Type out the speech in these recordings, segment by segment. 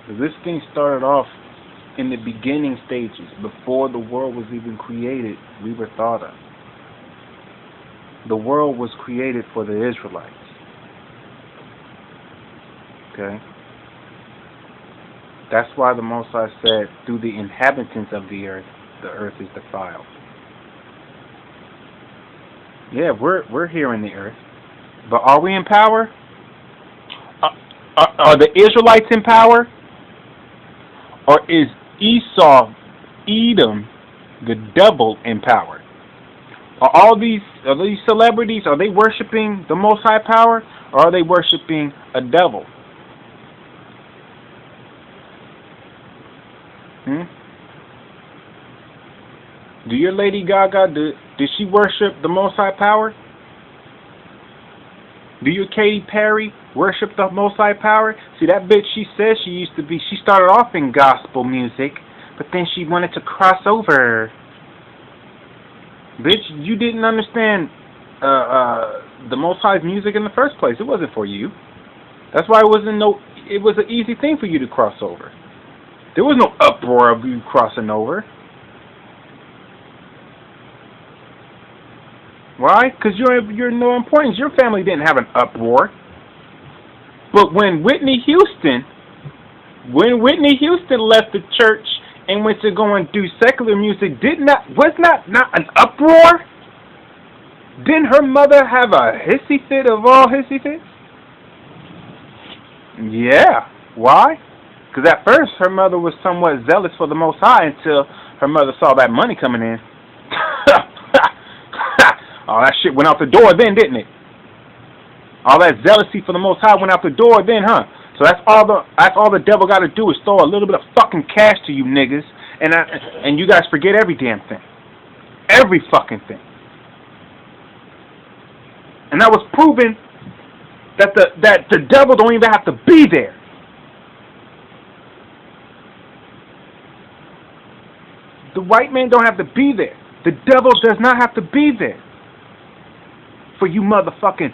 So this thing started off in the beginning stages, before the world was even created. We were thought of. The world was created for the Israelites. Okay? That's why the Most High said, through the inhabitants of the earth is defiled. Yeah, we're here in the earth. But are we in power? Are the Israelites in power? Or is Esau, Edom, the devil in power? Are these celebrities, are they worshiping the Most High power, or are they worshiping a devil? Do your Lady Gaga, did she worship the Most High power? Do your Katy Perry worship the Most High power? See, that bitch, she says she started off in gospel music, but then she wanted to cross over. Bitch, you didn't understand the Most High's music in the first place. It wasn't for you. That's why it was an easy thing for you to cross over. There was no uproar of you crossing over. Why? Because you're no importance. Your family didn't have an uproar. But when Whitney Houston left the church and went to go and do secular music, was not an uproar? Didn't her mother have a hissy fit of all hissy fits? Yeah. Why? Because at first her mother was somewhat zealous for the Most High until her mother saw that money coming in. Oh, that shit went out the door then, didn't it? All that zealousy for the Most High went out the door then, huh? So that's all the devil got to do is throw a little bit of fucking cash to you niggas, and you guys forget every damn thing, every fucking thing. And that was proven that the devil don't even have to be there. The white man don't have to be there. The devil does not have to be there for you motherfucking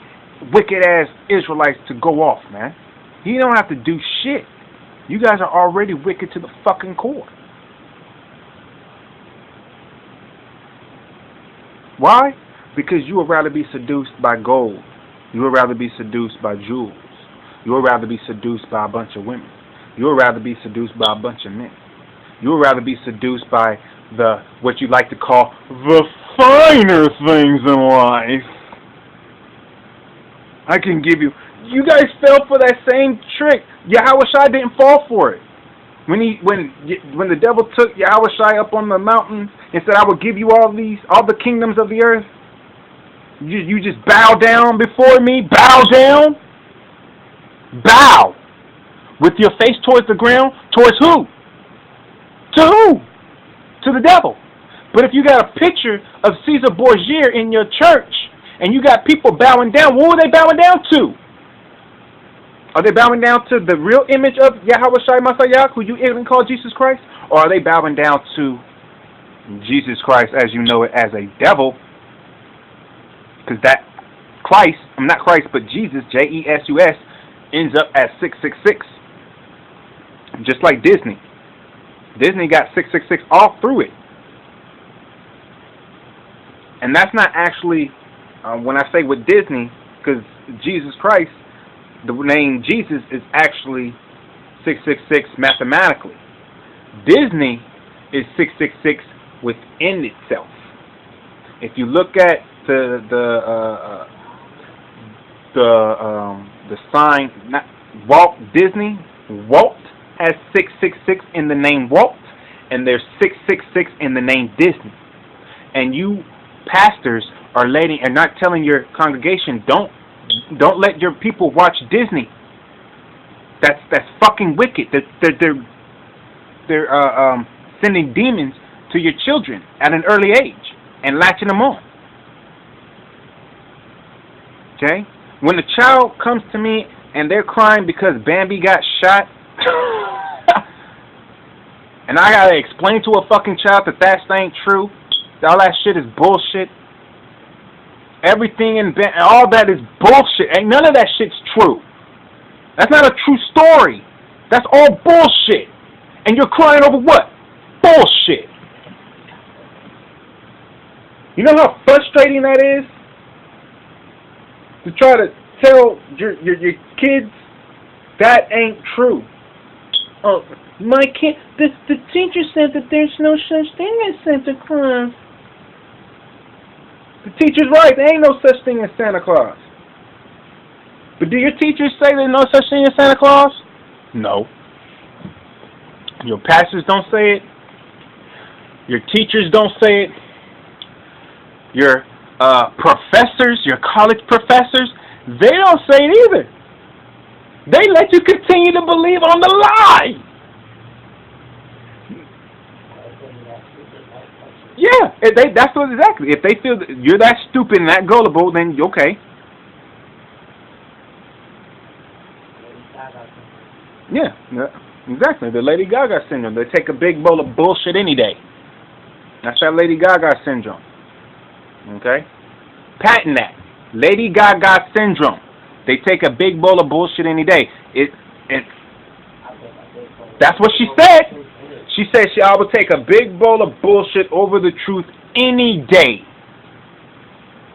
wicked ass Israelites to go off, man. He don't have to do shit. You guys are already wicked to the fucking core. Why? Because you would rather be seduced by gold. You would rather be seduced by jewels. You would rather be seduced by a bunch of women. You would rather be seduced by a bunch of men. You would rather be seduced by what you like to call the finer things in life. I can give you. You guys fell for that same trick. Yahushua didn't fall for it. When the devil took Yahushua up on the mountain and said, "I will give you all the kingdoms of the earth," you just bow down before me. Bow down. Bow with your face towards the ground. Towards who? To who? To the devil. But if you got a picture of Caesar Borgia in your church and you got people bowing down, what are they bowing down to? Are they bowing down to the real image of Yahushua Mashiach, who you even call Jesus Christ? Or are they bowing down to Jesus Christ as you know it as a devil? Because that Christ, not Christ, but Jesus, Jesus, ends up as 666. Just like Disney. Disney got 666 all through it. And that's not actually, when I say with Disney, because Jesus Christ, the name Jesus is actually 666 mathematically. Disney is 666 within itself. If you look at the sign, not Walt Disney, Walt has 666 in the name Walt, and there's 666 in the name Disney. And you pastors are not telling your congregation, don't let your people watch Disney. That's fucking wicked. They're sending demons to your children at an early age and latching them on. Okay? When a child comes to me and they're crying because Bambi got shot, and I gotta explain to a fucking child that ain't true, all that shit is bullshit. Everything all that is bullshit. Ain't none of that shit's true. That's not a true story. That's all bullshit. And you're crying over what? Bullshit. You know how frustrating that is? To try to tell your kids that ain't true. Oh, my kid, the teacher said that there's no such thing as Santa Claus. The teacher's right, there ain't no such thing as Santa Claus. But do your teachers say there's no such thing as Santa Claus? No. Your pastors don't say it. Your teachers don't say it. Your professors, your college professors, they don't say it either. They let you continue to believe on the lie. Yeah, that's what exactly. If they feel that you're that stupid and that gullible, then okay. Yeah, exactly. The Lady Gaga syndrome. They take a big bowl of bullshit any day. That's that Lady Gaga syndrome. Okay? Patent that. Lady Gaga syndrome. They take a big bowl of bullshit any day. That's what she said. She said I would take a big bowl of bullshit over the truth any day.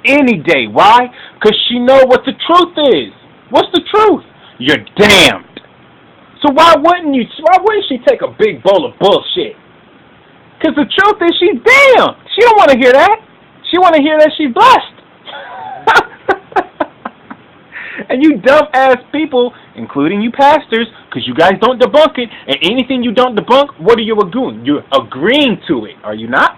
Any day. Why? Because she know what the truth is. What's the truth? You're damned. So why wouldn't she take a big bowl of bullshit? Because the truth is she's damned. She don't want to hear that. She want to hear that she's blessed. And you dumb-ass people, including you pastors, because you guys don't debunk it, and anything you don't debunk, what are you doing? You're agreeing to it, are you not?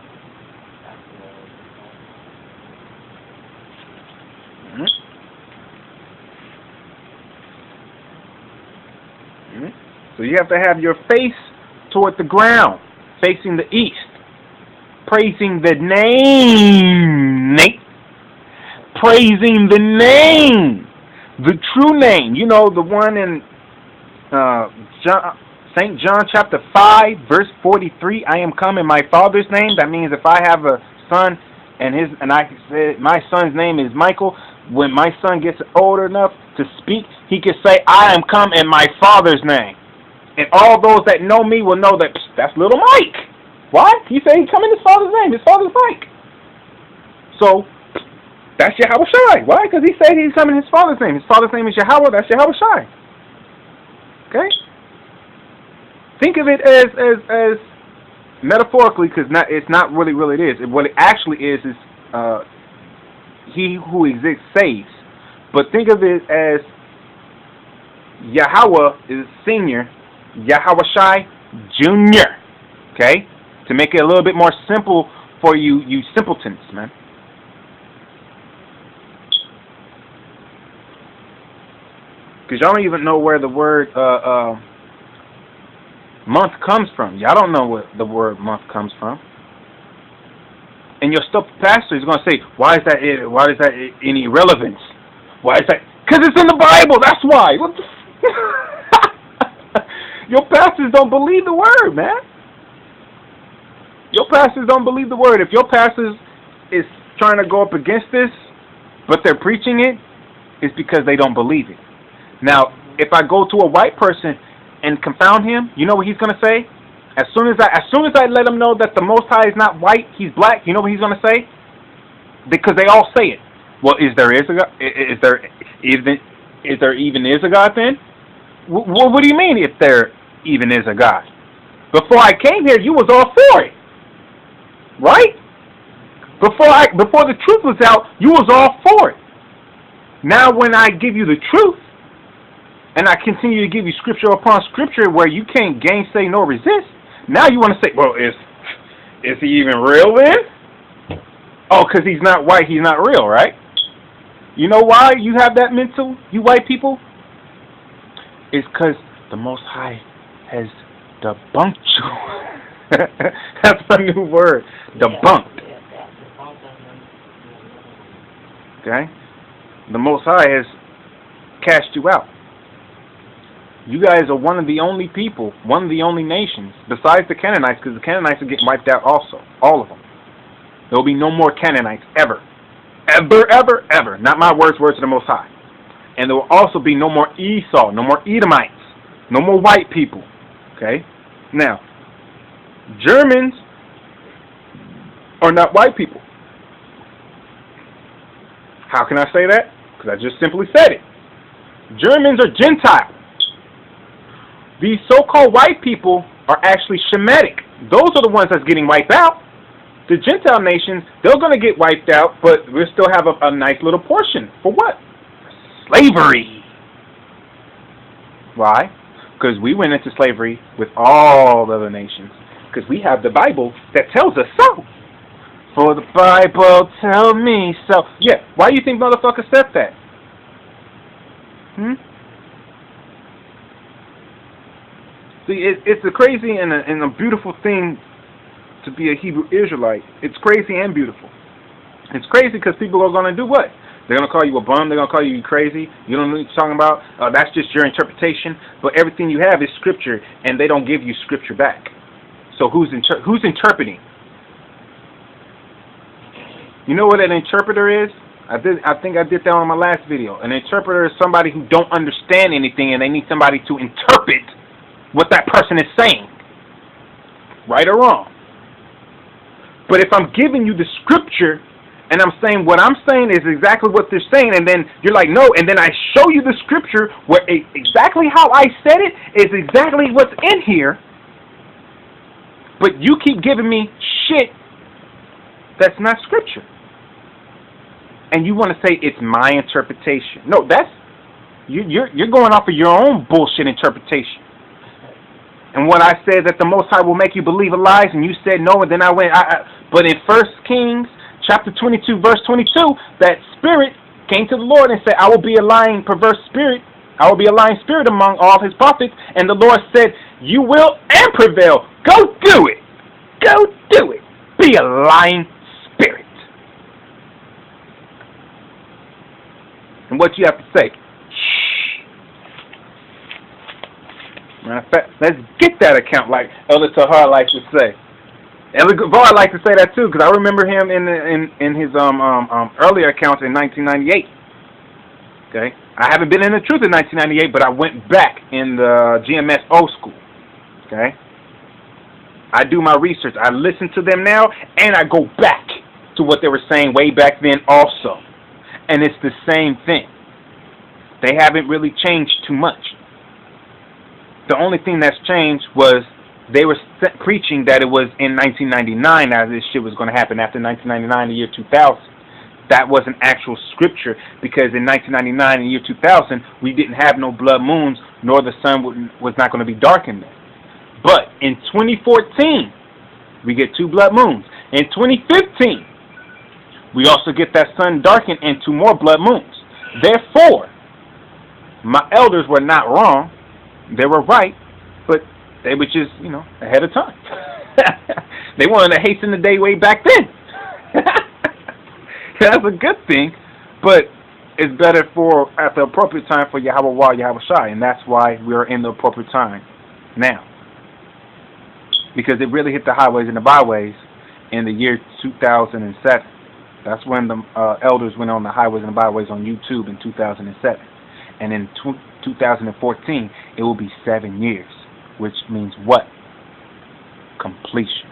So you have to have your face toward the ground, facing the east, praising the name, Nate. Praising the name, the true name. You know, the one in St. John chapter 5, verse 43. I am come in my Father's name. That means if I have a son and I say my son's name is Michael, when my son gets older enough to speak, he can say, I am come in my Father's name. And all those that know me will know that that's little Mike. Why? He said he come in his father's name. His father's Mike. So, that's Yahweh Shai. Why? Because he said he's coming in his father's name. His father's name is Yahweh. That's Yahweh Shai. Okay? Think of it as metaphorically, because it's not really it is. What it actually is he who exists saves. But think of it as Yahweh is senior, Yahweh Shai Junior. Okay? To make it a little bit more simple for you simpletons, man. Because y'all don't even know where the word month comes from. Y'all don't know where the word month comes from. And your stuff pastor is going to say, why is that any relevance? Why is that? Because it's in the Bible. That's why. What the your pastors don't believe the word, man. Your pastors don't believe the word. If your pastor is trying to go up against this, but they're preaching it, it's because they don't believe it. Now, if I go to a white person and confound him, you know what he's going to say? As soon as I let him know that the Most High is not white, he's black, you know what he's going to say? Because they all say it. Well, is there even a God then? What do you mean if there even is a God? Before I came here, you was all for it, right? Before the truth was out, you was all for it. Now, when I give you the truth, and I continue to give you scripture upon scripture where you can't gainsay nor resist, now you want to say, well, is he even real then? Oh, because he's not white, he's not real, right? You know why you have that mental, you white people? It's because the Most High has debunked you. That's a new word. Debunked. Okay? The Most High has cast you out. You guys are one of the only people, one of the only nations, besides the Canaanites, because the Canaanites are getting wiped out also. All of them. There will be no more Canaanites ever. Ever, ever, ever. Not my words, words of the Most High. And there will also be no more Esau, no more Edomites. No more white people. Okay? Now, Germans are not white people. How can I say that? Because I just simply said it. Germans are Gentiles. These so-called white people are actually Shemitic. Those are the ones that's getting wiped out. The Gentile nations, they're going to get wiped out, but we'll still have a nice little portion. For what? Slavery. Why? Because we went into slavery with all the other nations. Because we have the Bible that tells us so. For the Bible tell me so. Yeah, why do you think motherfuckers said that? See, it's a crazy and a beautiful thing to be a Hebrew Israelite. It's crazy and beautiful. It's crazy because people are going to do what? They're going to call you a bum. They're going to call you crazy. You don't know what you're talking about. That's just your interpretation. But everything you have is scripture, and they don't give you scripture back. So who's interpreting? You know what an interpreter is? I think I did that on my last video. An interpreter is somebody who don't understand anything, and they need somebody to interpret what that person is saying, right or wrong. But if I'm giving you the scripture and I'm saying what I'm saying is exactly what they're saying, and then you're like, no, and then I show you the scripture where exactly how I said it is exactly what's in here, but you keep giving me shit that's not scripture. And you want to say it's my interpretation. No, that's you're going off of your own bullshit interpretation. And when I said that the Most High will make you believe a lie, and you said no, and then I went, but in 1 Kings chapter 22, verse 22, that spirit came to the Lord and said, I will be a lying, perverse spirit. I will be a lying spirit among all his prophets. And the Lord said, you will and prevail. Go do it. Go do it. Be a lying spirit. And what you have to say? Matter of fact, let's get that account, like Elder Tahar likes to say. Elder Gavar likes to say that too, because I remember him in his earlier accounts in 1998. Okay, I haven't been in the truth in 1998, but I went back in the GMS old school. Okay, I do my research. I listen to them now, and I go back to what they were saying way back then also, and it's the same thing. They haven't really changed too much. The only thing that's changed was they were preaching that it was in 1999 that this shit was going to happen after 1999, the year 2000. That wasn't actual scripture, because in 1999, in the year 2000, we didn't have no blood moons, nor the sun was not going to be darkened then. But in 2014, we get 2 blood moons. In 2015, we also get that sun darkened and 2 more blood moons. Therefore, my elders were not wrong. They were right, but they were just, ahead of time. They wanted to hasten the day way back then. That's a good thing, but it's better for at the appropriate time for Yahweh Shai, and that's why we are in the appropriate time now. Because it really hit the highways and the byways in the year 2007. That's when the elders went on the highways and the byways on YouTube in 2007. And in 2014, it will be 7 years, which means what? Completion.